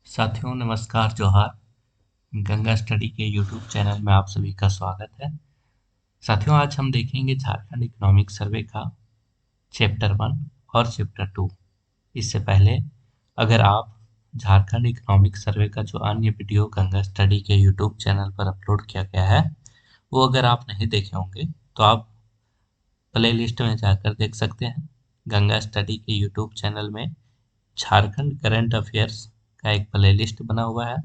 साथियों नमस्कार जोहार। गंगा स्टडी के यूट्यूब चैनल में आप सभी का स्वागत है। साथियों आज हम देखेंगे झारखंड इकोनॉमिक सर्वे का चैप्टर 1 और चैप्टर 2। इससे पहले अगर आप झारखंड इकोनॉमिक सर्वे का जो अन्य वीडियो गंगा स्टडी के यूट्यूब चैनल पर अपलोड किया गया है वो अगर आप नहीं देखे होंगे तो आप प्ले लिस्ट में जाकर देख सकते हैं। गंगा स्टडी के यूट्यूब चैनल में झारखंड करंट अफेयर्स का एक प्लेलिस्ट बना हुआ है।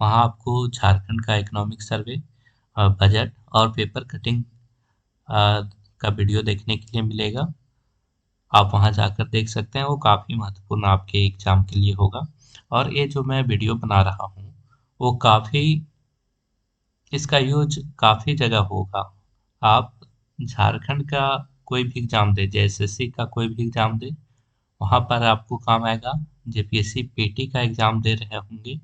वहाँ आपको झारखंड का इकोनॉमिक सर्वे, बजट और पेपर कटिंग का वीडियो देखने के लिए मिलेगा। आप वहाँ जाकर देख सकते हैं, वो काफ़ी महत्वपूर्ण आपके एग्जाम के लिए होगा। और ये जो मैं वीडियो बना रहा हूँ वो इसका यूज काफ़ी जगह होगा। आप झारखंड का कोई भी एग्जाम दे, जैसे एसएससी का कोई भी एग्जाम दे, वहाँ पर आपको काम आएगा। जेपीएससी पीटी का एग्जाम दे रहे होंगे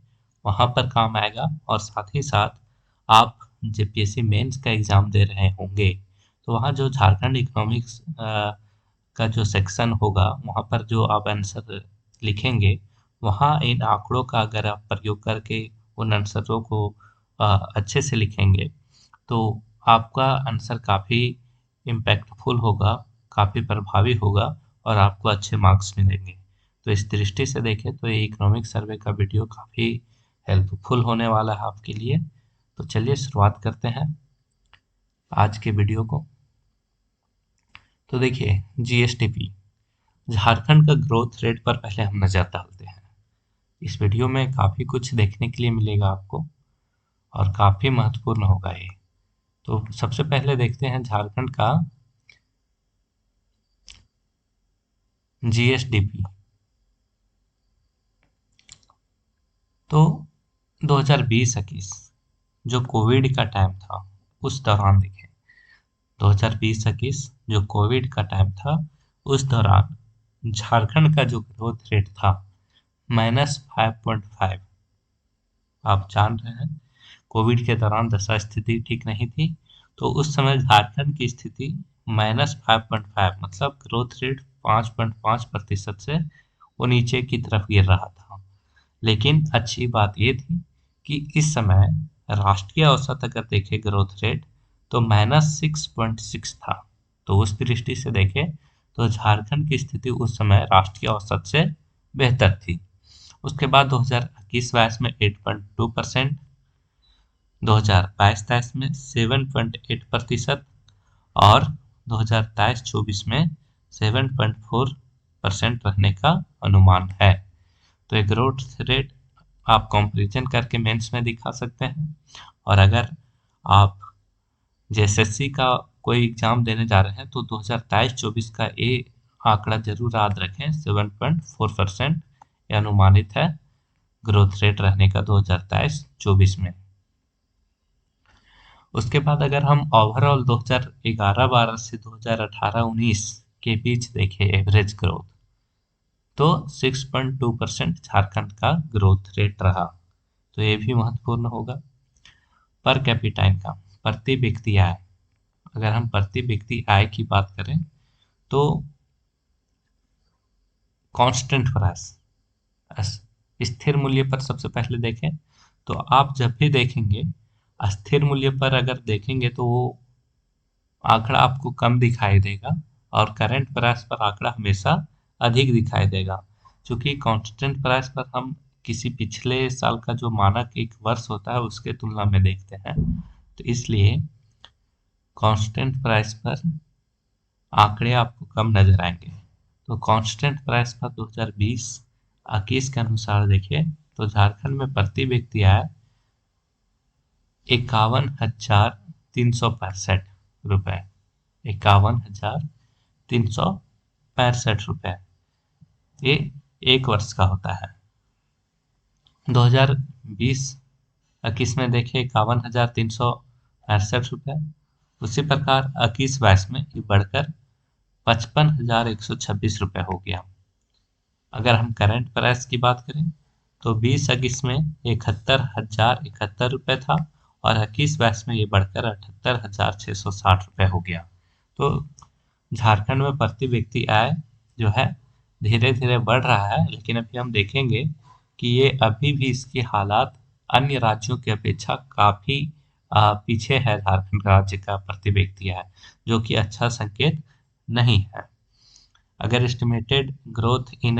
वहाँ पर काम आएगा। और साथ ही साथ आप जेपीएससी मेंस का एग्जाम दे रहे होंगे तो वहाँ जो झारखंड इकोनॉमिक्स का जो सेक्शन होगा वहाँ पर जो आप आंसर लिखेंगे, वहाँ इन आंकड़ों का अगर आप प्रयोग करके उन आंसरों को अच्छे से लिखेंगे तो आपका आंसर काफ़ी इम्पैक्टफुल होगा, काफ़ी प्रभावी होगा और आपको अच्छे मार्क्स मिलेंगे। तो इस दृष्टि से देखें तो ये इकोनॉमिक सर्वे का वीडियो काफ़ी हेल्पफुल होने वाला है आपके लिए। तो चलिए शुरुआत करते हैं आज के वीडियो को। तो देखिए जीएसडीपी, झारखंड का ग्रोथ रेट पर पहले हम नज़र डालते हैं। इस वीडियो में काफ़ी कुछ देखने के लिए मिलेगा आपको और काफ़ी महत्वपूर्ण होगा ये। तो सबसे पहले देखते हैं झारखंड का जीएसडीपी। तो 2020-21 जो कोविड का टाइम था उस दौरान देखें, 2020-21 जो कोविड का टाइम था उस दौरान झारखंड का जो ग्रोथ रेट था -5.5। आप जान रहे हैं कोविड के दौरान दशा स्थिति ठीक नहीं थी, तो उस समय झारखंड की स्थिति -5.5 मतलब ग्रोथ रेट 5.5% से वो नीचे की तरफ गिर रहा था। लेकिन अच्छी बात ये थी कि इस समय राष्ट्रीय औसत अगर देखें ग्रोथ रेट तो -6.6 था। तो उस दृष्टि से देखें तो झारखंड की स्थिति उस समय राष्ट्रीय औसत से बेहतर थी। उसके बाद 2021-22 में 8.2%, 2022-23 में 7.8% और 2023-24 में 7.4% रहने का अनुमान है। तो एक ग्रोथ रेट आप कंपैरिजन करके मेंस में दिखा सकते हैं। और अगर आप जेएसएससी का कोई एग्जाम देने जा रहे हैं तो 2023-24 का ये आंकड़ा जरूर याद रखें, 7.4% ये अनुमानित है ग्रोथ रेट रहने का 2023-24 में। उसके बाद अगर हम ओवरऑल 2011-12 से 2018-19 के बीच देखें एवरेज ग्रोथ तो 6.2% झारखंड का ग्रोथ रेट रहा। तो ये भी महत्वपूर्ण होगा। पर कैपिटा इनकम, प्रति व्यक्ति आय, अगर हम प्रति व्यक्ति आय की बात करें तो कांस्टेंट प्राइस स्थिर मूल्य पर सबसे पहले देखें तो आप जब भी देखेंगे अस्थिर मूल्य पर अगर देखेंगे तो वो आंकड़ा आपको कम दिखाई देगा और करंट प्राइस पर आंकड़ा हमेशा अधिक दिखाई देगा। क्योंकि कांस्टेंट प्राइस पर हम किसी पिछले साल का जो मानक एक वर्ष होता है उसके तुलना में देखते हैं, तो इसलिए कांस्टेंट प्राइस पर आंकड़े आपको कम नजर आएंगे। तो कांस्टेंट प्राइस पर 2020-21 के अनुसार देखिए तो झारखंड में प्रति व्यक्ति आय 51,365 रुपये, 51,365 रुपये ये एक वर्ष का होता है। 2020-21 में देखिए 51,365 रुपये। उसी प्रकार 21-22 में ये बढ़कर 55,126 रुपये हो गया। अगर हम करंट प्राइस की बात करें तो 20-21 में 71,071 रुपये था और 21-22 में ये बढ़कर 78,660 रुपये हो गया। तो झारखंड में प्रति व्यक्ति आय जो है धीरे धीरे बढ़ रहा है, लेकिन अभी हम देखेंगे कि ये अभी भी इसके हालात अन्य राज्यों की अपेक्षा काफ़ी पीछे है झारखंड राज्य का प्रति व्यक्ति आय, जो कि अच्छा संकेत नहीं है। अगर एस्टिमेटेड ग्रोथ इन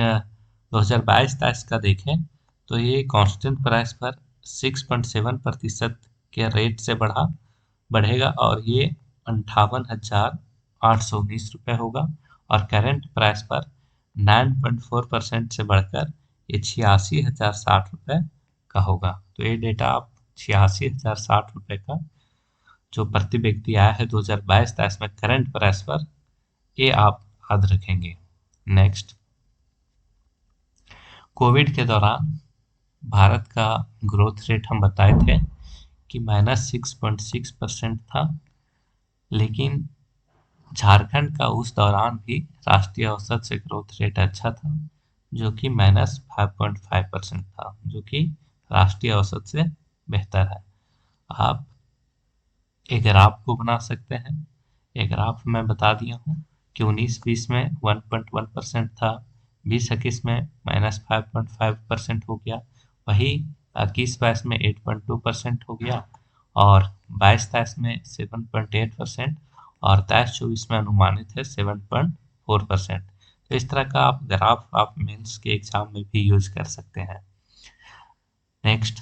2022-23 का देखें तो ये कांस्टेंट प्राइस पर 6.7% के रेट से बढ़ेगा और ये 58,819 रुपये होगा, और करंट प्राइस पर 9.4% से बढ़कर ये 86,060 रुपये का होगा। तो ये डेटा आप 86,060 रुपये का जो प्रति व्यक्ति आया है 2022-23 में करंट प्राइस पर, ये आप याद रखेंगे। नेक्स्ट, कोविड के दौरान भारत का ग्रोथ रेट हम बताए थे कि -6.6% था, लेकिन झारखंड का उस दौरान भी राष्ट्रीय औसत से ग्रोथ रेट अच्छा था, जो कि -5.5% था, जो कि राष्ट्रीय औसत से बेहतर है। आप एक ग्राफ को बना सकते हैं। एक ग्राफ मैं बता दिया हूँ कि 19-20 में 1.1% था, 20-21 में -5.5% हो गया, वही 21-22 में 8.2% हो गया, और 22-23 में 7.8%, और 23-24 में अनुमानित है 7.4%। तो इस तरह का आप ग्राफ आप मेंस के एग्जाम में भी यूज कर सकते हैं। नेक्स्ट,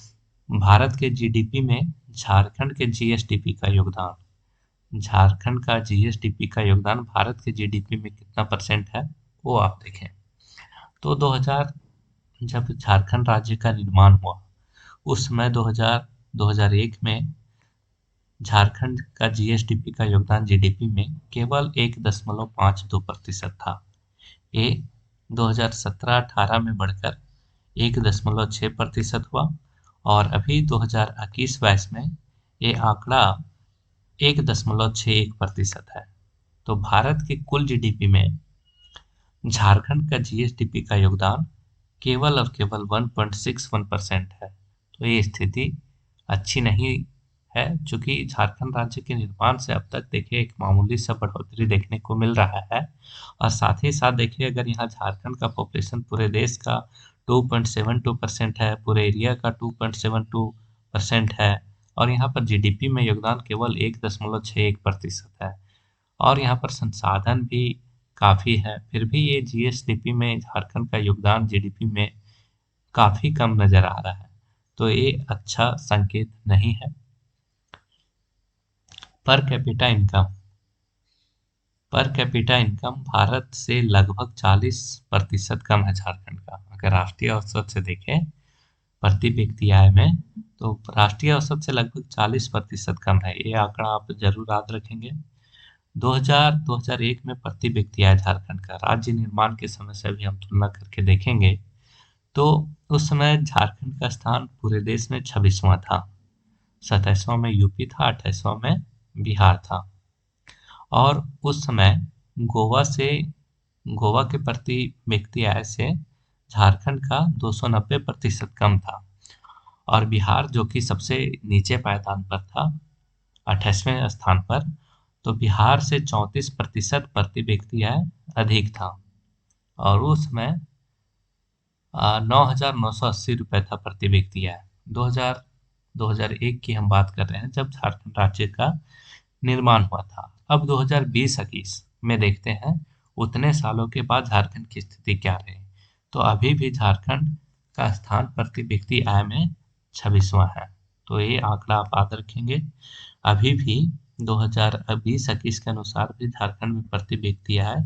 भारत के जीडीपी में झारखंड के जीएसडीपी का योगदान। झारखंड का जीएसडीपी का योगदान भारत के जीडीपी में कितना परसेंट है, वो आप देखें। तो 2000 जब झारखंड राज्य का निर्माण हुआ, उस समय 2001 में झारखंड का जीएसडीपी का योगदान जीडीपी में केवल 1.52% था। ये 2017-18 में बढ़कर 1.6% हुआ, और अभी 2021-22 में ये आंकड़ा 1.61% है। तो भारत के कुल जीडीपी में झारखंड का जीएसडीपी का योगदान केवल और केवल 1.61% है। तो ये स्थिति अच्छी नहीं है, चूंकि झारखंड राज्य के निर्माण से अब तक देखिए एक मामूली सा बढ़ोतरी देखने को मिल रहा है, और साथ ही साथ देखिए अगर यहाँ झारखंड का पॉपुलेशन पूरे देश का 2.72% है, पूरे एरिया का 2.72% है, और यहाँ पर जीडीपी में योगदान केवल 1.61% है, और यहाँ पर संसाधन भी काफ़ी है, फिर भी ये जीएसडीपी में झारखंड का योगदान जीडीपी में काफ़ी कम नज़र आ रहा है। तो ये अच्छा संकेत नहीं है। Per capita income, per capita income Bharat से लगभग 40% कम है झारखंड का। अगर राष्ट्रीय औसत से देखें प्रति व्यक्ति आय में, तो राष्ट्रीय औसत से लगभग 40% कम है। ये आंकड़ा आप जरूर याद रखेंगे। 2001 में प्रति व्यक्ति आय झारखंड का राज्य निर्माण के समय से अभी हम तुलना करके देखेंगे तो उस समय झारखंड का स्थान पूरे देश में 26वां था। 27वां में यूपी था, 28वां में बिहार था, और उस समय गोवा के प्रति व्यक्ति आय से झारखंड का 290% कम था, और बिहार जो कि सबसे नीचे पायदान पर था 28वें स्थान पर, तो बिहार से 34% प्रति व्यक्ति आय अधिक था, और उस समय 9,980 रुपये था प्रति व्यक्ति आय। 2001 की हम बात कर रहे हैं जब झारखंड राज्य का निर्माण हुआ था। अब 2020-21 में देखते हैं उतने सालों के बाद झारखंड की स्थिति क्या रही। तो अभी भी झारखंड का स्थान प्रति व्यक्ति आय में 26वां है। तो ये आंकड़ा आप याद रखेंगे। अभी भी 2020-21 के अनुसार भी झारखंड में प्रति व्यक्ति आय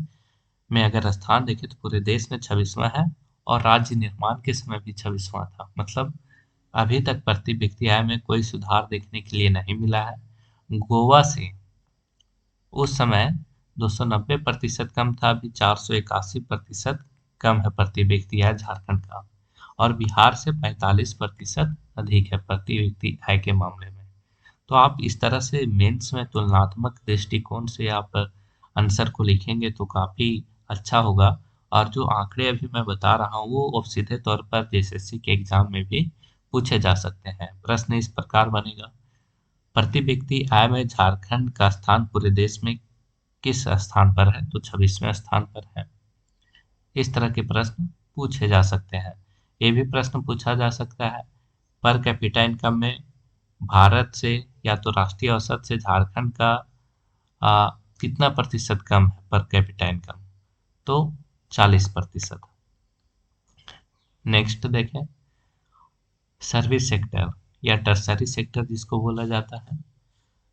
में अगर स्थान देखें तो पूरे देश में 26वां है, और राज्य निर्माण के समय भी 26वां था। मतलब अभी तक प्रति व्यक्ति आय में कोई सुधार देखने के लिए नहीं मिला है। गोवा से उस समय 290% कम था, अभी 481% कम है प्रति व्यक्ति आय झारखंड का, और बिहार से 45% अधिक है प्रति व्यक्ति आय के मामले में। तो आप इस तरह से मेंस में तुलनात्मक दृष्टिकोण से आप आंसर को लिखेंगे तो काफ़ी अच्छा होगा। और जो आंकड़े अभी मैं बता रहा हूँ वो सीधे तौर पर जेएसएससी के एग्जाम में भी पूछे जा सकते हैं। प्रश्न इस प्रकार बनेगा, प्रति व्यक्ति आय में झारखंड का स्थान पूरे देश में किस स्थान पर है, तो 26वें स्थान पर है। इस तरह के प्रश्न पूछे जा सकते हैं। ये भी प्रश्न पूछा जा सकता है। पर कैपिटा इनकम में भारत से या तो राष्ट्रीय औसत से झारखंड का आ, कितना प्रतिशत कम है पर कैपिटा इनकम, तो 40%। नेक्स्ट देखें, सर्विस सेक्टर या टर्सरी सेक्टर जिसको बोला जाता है।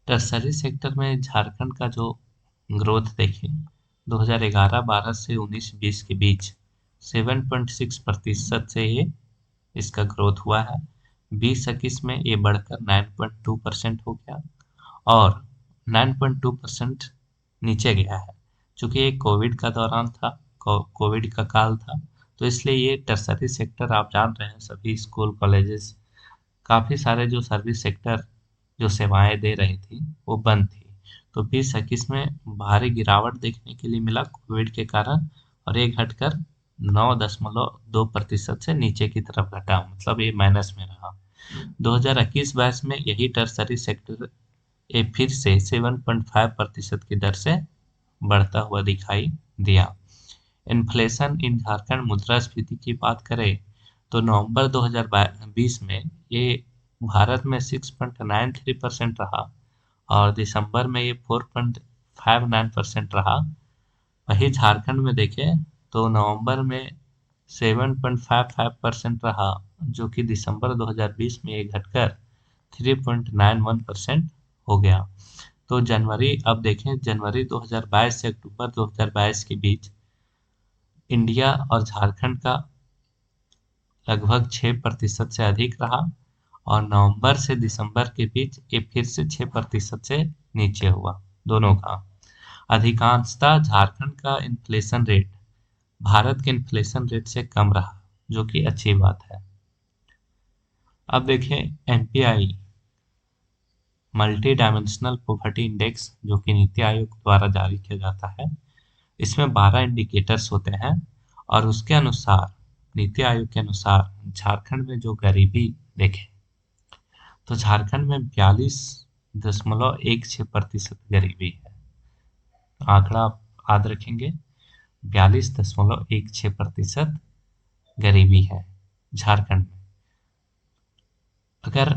टर्सरी सेक्टर में झारखंड का जो ग्रोथ देखें, 2011-12 से 19-20 के बीच 7.6% से ये इसका ग्रोथ हुआ है। 20-21 में ये बढ़कर 9.2% हो गया और 9.2% नीचे गया है। चूंकि ये कोविड का दौरान था, कोविड का काल था, तो इसलिए ये टर्सरी सेक्टर आप जान रहे हैं, सभी स्कूल कॉलेजेस काफ़ी सारे जो सर्विस सेक्टर जो सेवाएं दे रही थी वो बंद थी। तो 20-21 में भारी गिरावट देखने के लिए मिला कोविड के कारण, और ये घटकर 9.2% से नीचे की तरफ घटा, मतलब ये माइनस में रहा। 2021-22 में यही टर्सरी सेक्टर ये फिर से 7.5% की दर से बढ़ता हुआ दिखाई दिया। इन्फ्लेशन इन झारखंड मुद्रास्फीति की बात करें तो नवंबर 2020 में ये भारत में 6.93% रहा और दिसंबर में ये 4.59% रहा। वही झारखंड में देखें तो नवंबर में 7.55% रहा, जो कि दिसंबर 2020 में ये घटकर 3.91% हो गया। तो जनवरी, अब देखें जनवरी 2022 से अक्टूबर 2022 के बीच इंडिया और झारखंड का लगभग 6% से अधिक रहा और नवंबर से दिसंबर के बीच ये फिर से 6% से नीचे हुआ दोनों का। अधिकांशतः झारखंड का इन्फ्लेशन रेट भारत के इन्फ्लेशन रेट से कम रहा, जो कि अच्छी बात है। अब देखें MPI multi dimensional poverty index, जो कि नीति आयोग द्वारा जारी किया जाता है। इसमें 12 इंडिकेटर्स होते हैं और उसके अनुसार, नीति आयोग के अनुसार झारखंड में जो गरीबी देखें तो झारखंड में 42.16% गरीबी है। आंकड़ा आप याद रखेंगे, 42.16% गरीबी है झारखंड में। अगर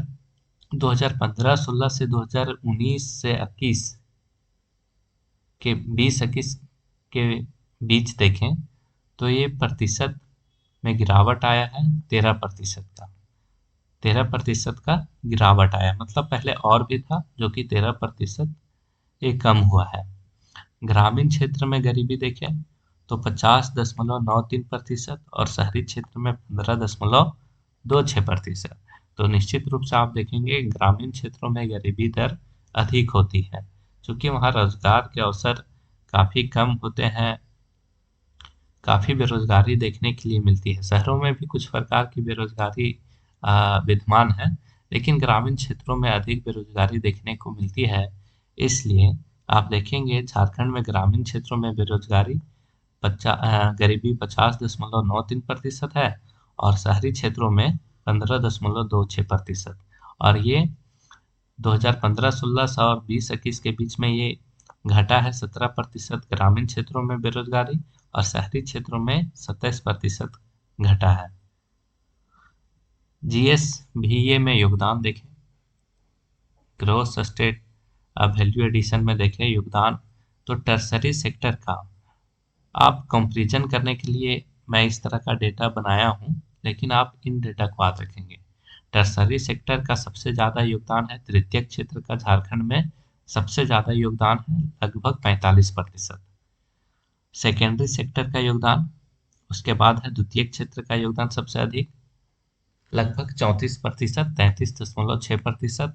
2015-16 से 2019 से 21 के 20-21 के बीच देखें तो ये प्रतिशत में गिरावट आया है, 13% का गिरावट आया, मतलब पहले और भी था, जो कि 13% ये कम हुआ है। ग्रामीण क्षेत्र में गरीबी देखें तो 50.93% और शहरी क्षेत्र में 15.26%। तो निश्चित रूप से आप देखेंगे ग्रामीण क्षेत्रों में गरीबी दर अधिक होती है, क्योंकि वहाँ रोजगार के अवसर काफ़ी कम होते हैं, काफ़ी बेरोजगारी देखने के लिए मिलती है। शहरों में भी कुछ प्रकार की बेरोजगारी विद्यमान है, लेकिन ग्रामीण क्षेत्रों में अधिक बेरोजगारी देखने को मिलती है। इसलिए आप देखेंगे झारखंड में ग्रामीण क्षेत्रों में बेरोजगारी गरीबी 50.93% है और शहरी क्षेत्रों में 15.26%। और ये 2015-16 और 20-21 के बीच में ये घटा है 17% ग्रामीण क्षेत्रों में बेरोजगारी और शहरी क्षेत्रों में 27% घटा है। जीएसवीए में योगदान देखें, ग्रोस स्टेट वैल्यू एडिशन में देखें योगदान, तो टर्सरी सेक्टर का आप कंपैरिजन करने के लिए मैं इस तरह का डेटा बनाया हूं, लेकिन आप इन डेटा को याद रखेंगे। टर्सरी सेक्टर का सबसे ज़्यादा योगदान है तृतीयक क्षेत्र का, झारखंड में सबसे ज़्यादा योगदान है लगभग 45%। सेकेंडरी सेक्टर का योगदान, उसके बाद है द्वितीयक क्षेत्र का योगदान सबसे अधिक लगभग 34%, 33.6%।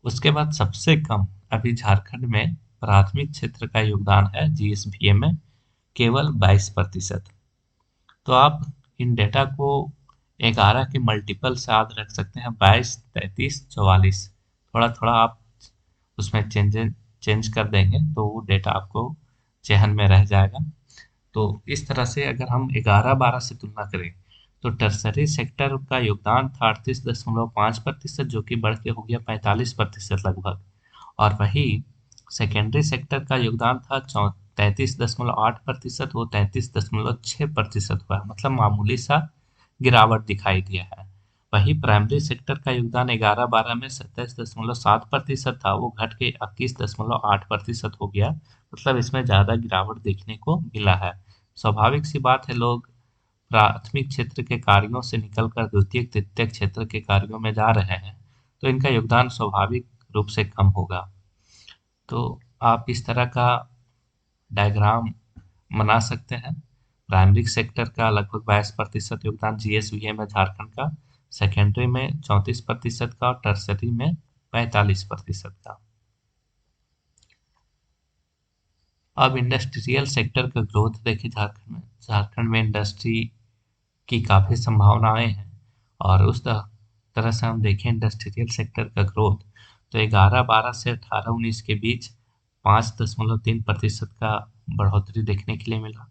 उसके बाद सबसे कम अभी झारखंड में प्राथमिक क्षेत्र का योगदान है जीएसवीए में, केवल 22%। तो आप इन डेटा को 11 के मल्टीपल से याद रख सकते हैं, 22, 33, 44। थोड़ा थोड़ा आप उसमें चेंज कर देंगे तो वो डेटा आपको जहन में रह जाएगा। तो इस तरह से अगर हम 11-12 से तुलना करें तो टर्सरी सेक्टर का योगदान था 38.5%, जो कि बढ़ के हो गया 45% लगभग। और वही सेकेंडरी सेक्टर का योगदान था 33.8%, वो 33.6% हुआ, मतलब मामूली सा गिरावट दिखाई दिया है। वहीं प्राइमरी सेक्टर का योगदान 11-12 में 27.7% था, वो घट के 21.8% हो गया। मतलब इसमें ज़्यादा गिरावट देखने को मिला है। स्वाभाविक सी बात है, लोग प्राथमिक क्षेत्र के कार्यों से निकलकर द्वितीयक तृतीयक क्षेत्र के कार्यों में जा रहे हैं, तो इनका योगदान स्वाभाविक रूप से कम होगा। तो आप इस तरह का डायग्राम बना सकते हैं। प्राइमरी सेक्टर का लगभग 22% योगदान जीएसवीए में झारखंड का, सेकेंडरी में 34% का और टर्सरी में 45% का। अब इंडस्ट्रियल सेक्टर का ग्रोथ देखिए झारखंड में इंडस्ट्री की काफ़ी संभावनाएं हैं। और उस तरह से हम देखें इंडस्ट्रियल सेक्टर का ग्रोथ, तो 11-12 से 18-19 के बीच 5.3% का बढ़ोतरी देखने के लिए मिला।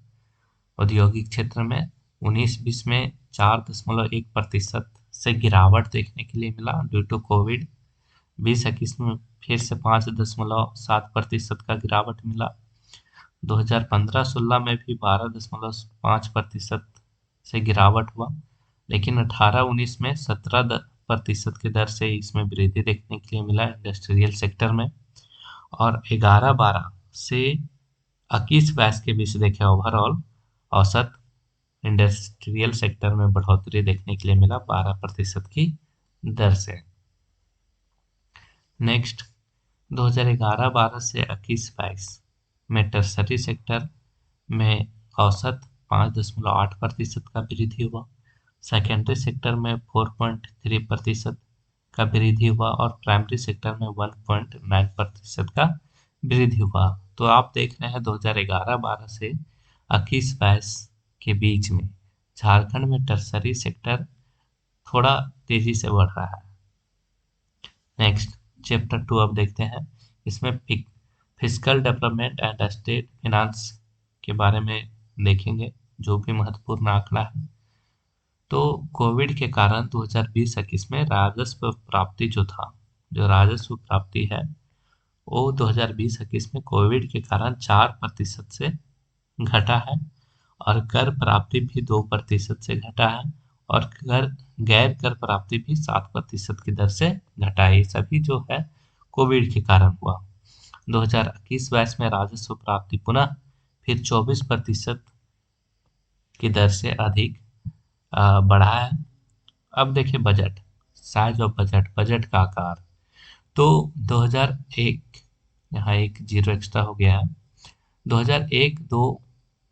औद्योगिक क्षेत्र में 19-20 में 4.1% से गिरावट देखने के लिए मिला ड्यू टू कोविड। 20-21 में फिर से 5.7% का गिरावट मिला। 2015-16 में भी 12.5% से गिरावट हुआ, लेकिन 18-19 में 17% की दर से इसमें वृद्धि देखने के लिए मिला इंडस्ट्रियल सेक्टर में। और 11-12 से 21-22 के बीच देखें ओवरऑल औसत इंडस्ट्रियल सेक्टर में बढ़ोतरी देखने के लिए मिला 12% की दर से। नेक्स्ट 2011-12 से 21-22 में टर्सरी सेक्टर में औसत 5.8% का वृद्धि हुआ। सेकेंडरी सेक्टर में 4.3% का वृद्धि हुआ और प्राइमरी सेक्टर में 1.9% का वृद्धि हुआ। तो आप देख रहे हैं 2011-12 से 21-22 के बीच में झारखंड में टर्सरी सेक्टर थोड़ा तेजी से बढ़ रहा है। नेक्स्ट चैप्टर 2 अब देखते हैं। इसमें fiscal development and state finance के बारे में देखेंगे, जो भी महत्वपूर्ण आंकड़ा है। तो कोविड के कारण 2020-21 में राजस्व प्राप्ति जो राजस्व प्राप्ति है, वो 2020-21 में कोविड के कारण 4% से घटा है और कर प्राप्ति भी 2% से घटा है और गैर कर प्राप्ति भी 7% की दर से घटा है। ये सभी जो है कोविड के कारण हुआ। 2021-22 में राजस्व प्राप्ति पुनः फिर 24% की दर से अधिक बढ़ा है। अब देखिए बजट, साइज ऑफ बजट का आकार। तो 2001, यहाँ एक जीरो एक्स्ट्रा हो गया है, 2001-2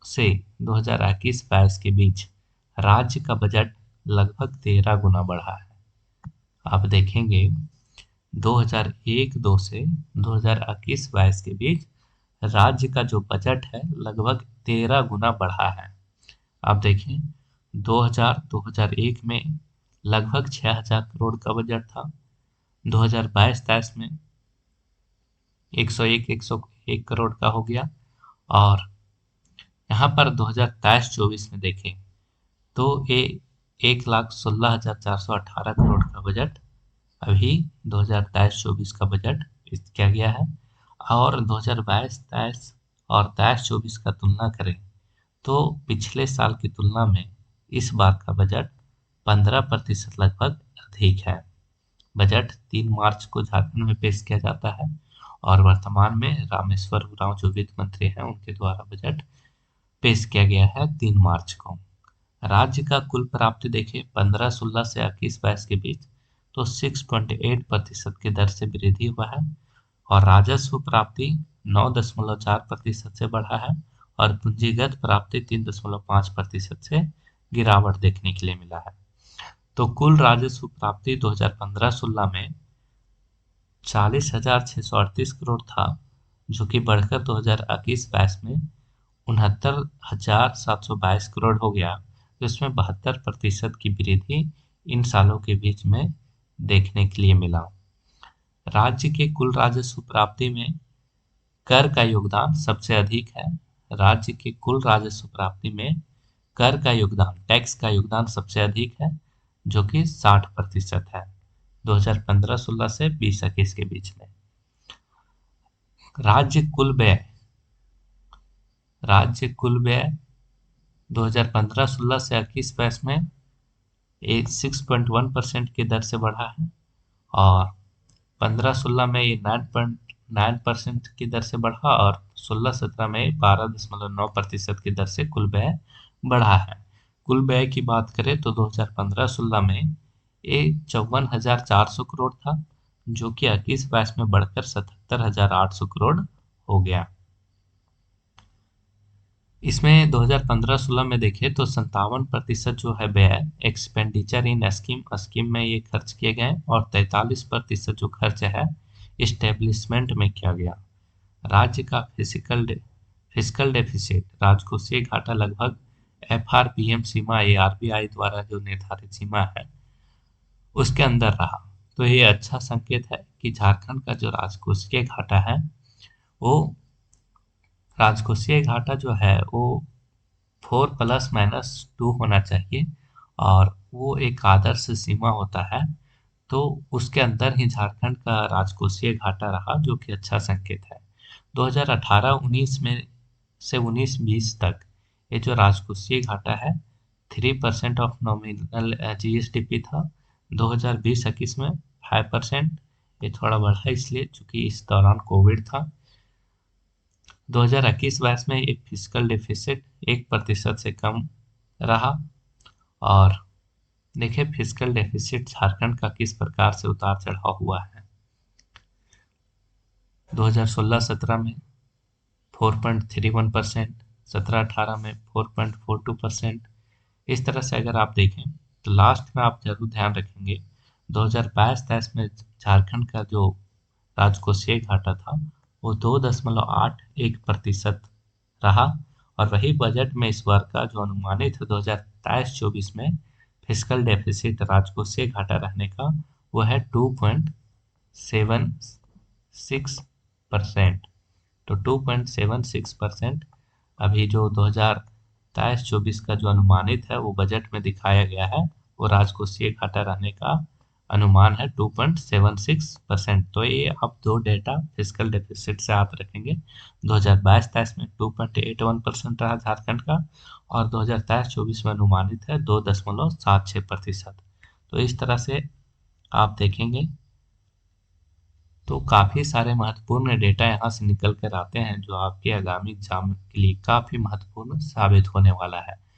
से 2021-22 के बीच राज्य का बजट लगभग 13 गुना बढ़ा है। आप देखेंगे 2001-2 से 2021-22 के बीच राज्य का जो बजट है लगभग 13 गुना बढ़ा है। आप देखें 2001 में लगभग 6,000 करोड़ का बजट था, 2022-23 में 101 करोड़ का हो गया और यहाँ पर 2023-24 में देखें तो ये 1,16,418 करोड़ का बजट अभी 2023-24 का बजट किया गया है। और 2022-23 और 23-24 का तुलना करें तो पिछले साल की तुलना में इस बार का बजट 15% लगभग अधिक है। बजट 3 मार्च को झारखंड में पेश किया जाता है और वर्तमान में रामेश्वर उरांव जो वित्त मंत्री हैं उनके द्वारा बजट पेश किया गया है 3 मार्च को। राज्य का कुल प्राप्ति देखें 15-16 से 21-22 के बीच तो 6.8% की दर से वृद्धि हुआ है और राजस्व प्राप्ति 9.4% से बढ़ा है और पूंजीगत प्राप्ति 3.5% से गिरावट देखने के लिए मिला है। तो कुल राजस्व प्राप्ति 2015-16 में 40,638 करोड़ था, जो कि बढ़कर 2021-22 में 69,722 करोड़ हो गया। तो इसमें 72% की वृद्धि इन सालों के बीच में देखने के लिए मिला। राज्य के कुल राजस्व प्राप्ति में कर का योगदान सबसे अधिक है। राज्य के कुल राजस्व प्राप्ति में कर का योगदान, टैक्स का योगदान सबसे अधिक है, जो कि 60% है 2015-16 से 20-21 के बीच में। राज्य कुल व्यय 2015-16 से 21-22 में ये 6.1% की दर से बढ़ा है, और 15-16 में ये 9.9% की दर से बढ़ा, और 16-17 में 12.9% की दर से कुल व्यय बढ़ा है। कुल व्यय की बात करें तो 2015-16 में ये 54,400 करोड़ था, जो कि 21-22 में बढ़कर 77,800 करोड़ हो गया। इसमें 2015-16 में देखें तो 57% जो है व्यय एक्सपेंडिचर इन स्कीम स्कीम में ये खर्च किए गए, और 43% जो खर्च है इस्टेब्लिशमेंट में किया गया। राज्य का फिजिकल डेफिसिट राजकोषीय घाटा लगभग एफआरबीएम सीमा, ये आरबीआई द्वारा जो निर्धारित सीमा है उसके अंदर रहा। तो ये अच्छा संकेत है कि झारखंड का जो राजकोषीय घाटा है वो राजकोषीय घाटा जो है वो 4 ± 2 होना चाहिए, और वो एक आदर्श सीमा होता है। तो उसके अंदर ही झारखंड का राजकोषीय घाटा रहा, जो कि अच्छा संकेत है। 2018-19 में से 19-20 तक ये जो राजकोषीय घाटा है 3% ऑफ नॉमिनल जीएसडीपी था। 2020-21 में 5%, ये थोड़ा बढ़ा इसलिए चूंकि इस दौरान कोविड था। 2021-22 में एक फिजिकल डेफिसिट 1% से कम रहा। और देखिए फिजिकल डेफिसिट झारखंड का किस प्रकार से उतार चढ़ाव हुआ है। 2016-17 में 4.31%, 17-18 में 4.42%। इस तरह से अगर आप देखें तो लास्ट में आप जरूर ध्यान रखेंगे 2022-23 में झारखंड का जो राजकोषीय घाटा था वो 2.81% रहा, और वही बजट में इस बार का जो अनुमानित है 2023-24 में फिजिकल डेफिसिट राजकोषीय घाटा रहने का वो है 2.76%। तो 2.76% अभी जो 2023-24 का जो अनुमानित है वो बजट में दिखाया गया है, वो राजकोषीय घाटा रहने का अनुमान है 2.76%। तो ये आप दो डेटा फिजिकल डेफिसिट से आप रखेंगे। 2022-23 में 2.81% रहा झारखंड का, और 2023-24 में अनुमानित है 2.76%। तो इस तरह से आप देखेंगे तो काफ़ी सारे महत्वपूर्ण डेटा यहाँ से निकल कर आते हैं, जो आपके आगामी एग्जाम के लिए काफ़ी महत्वपूर्ण साबित होने वाला है।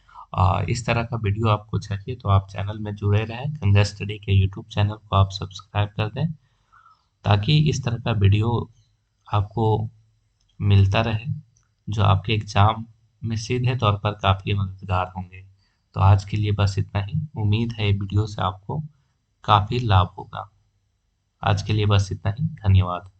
इस तरह का वीडियो आपको चाहिए तो आप चैनल में जुड़े रहें। गंगा स्टडी के यूट्यूब चैनल को आप सब्सक्राइब कर दें, ताकि इस तरह का वीडियो आपको मिलता रहे, जो आपके एग्जाम में सीधे तौर पर काफ़ी मददगार होंगे। तो आज के लिए बस इतना ही। उम्मीद है ये वीडियो से आपको काफ़ी लाभ होगा। आज के लिए बस इतना ही। धन्यवाद।